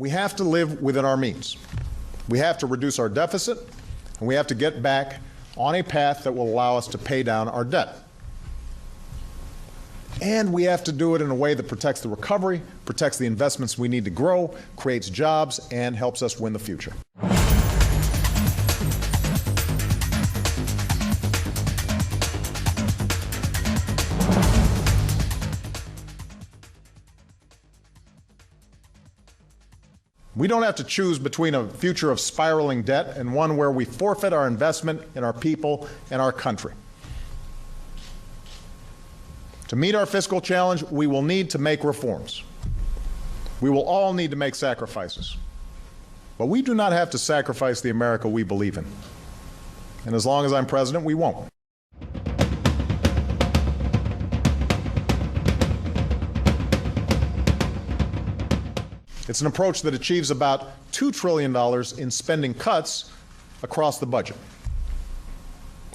We have to live within our means. We have to reduce our deficit, and we have to get back on a path that will allow us to pay down our debt. And we have to do it in a way that protects the recovery, protects the investments we need to grow, creates jobs, and helps us win the future. We don't have to choose between a future of spiraling debt and one where we forfeit our investment in our people and our country. To meet our fiscal challenge, we will need to make reforms. We will all need to make sacrifices. But we do not have to sacrifice the America we believe in. And as long as I'm president, we won't. It's an approach that achieves about $2 trillion in spending cuts across the budget.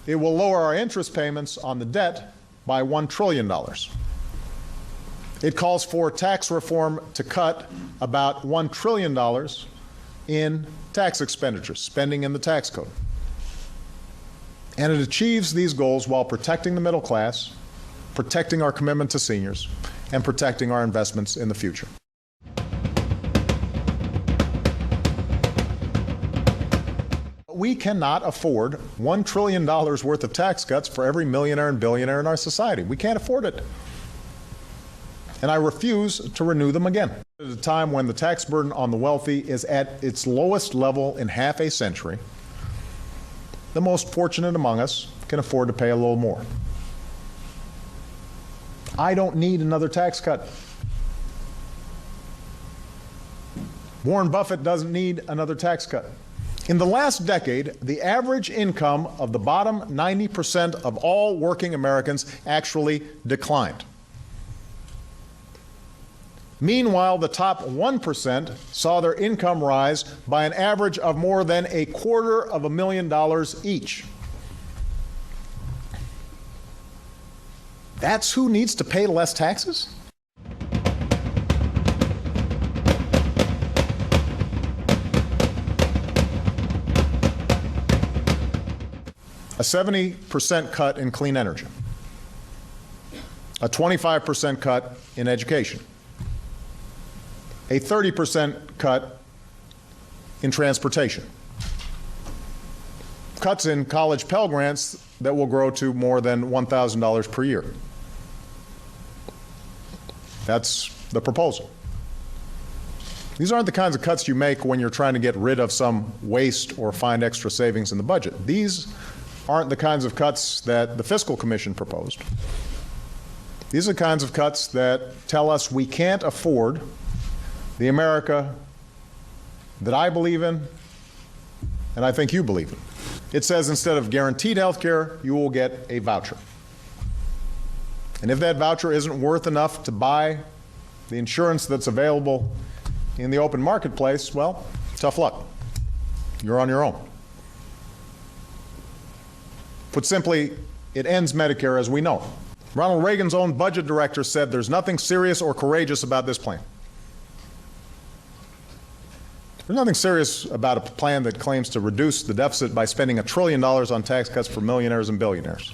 It will lower our interest payments on the debt by $1 trillion. It calls for tax reform to cut about $1 trillion in tax expenditures, spending in the tax code. And it achieves these goals while protecting the middle class, protecting our commitment to seniors, and protecting our investments in the future. We cannot afford $1 trillion worth of tax cuts for every millionaire and billionaire in our society. We can't afford it. And I refuse to renew them again. At a time when the tax burden on the wealthy is at its lowest level in half a century, the most fortunate among us can afford to pay a little more. I don't need another tax cut. Warren Buffett doesn't need another tax cut. In the last decade, the average income of the bottom 90% of all working Americans actually declined. Meanwhile, the top 1% saw their income rise by an average of more than $250,000 each. That's who needs to pay less taxes? A 70% cut in clean energy, a 25% cut in education, a 30% cut in transportation, cuts in college Pell Grants that will grow to more than $1,000 per year. That's the proposal. These aren't the kinds of cuts you make when you're trying to get rid of some waste or find extra savings in the budget. These aren't the kinds of cuts that the Fiscal Commission proposed. These are the kinds of cuts that tell us we can't afford the America that I believe in and I think you believe in. It says instead of guaranteed health care, you will get a voucher. And if that voucher isn't worth enough to buy the insurance that's available in the open marketplace, well, tough luck. You're on your own. Put simply, it ends Medicare as we know it. Ronald Reagan's own budget director said there's nothing serious or courageous about this plan. There's nothing serious about a plan that claims to reduce the deficit by spending $1 trillion on tax cuts for millionaires and billionaires.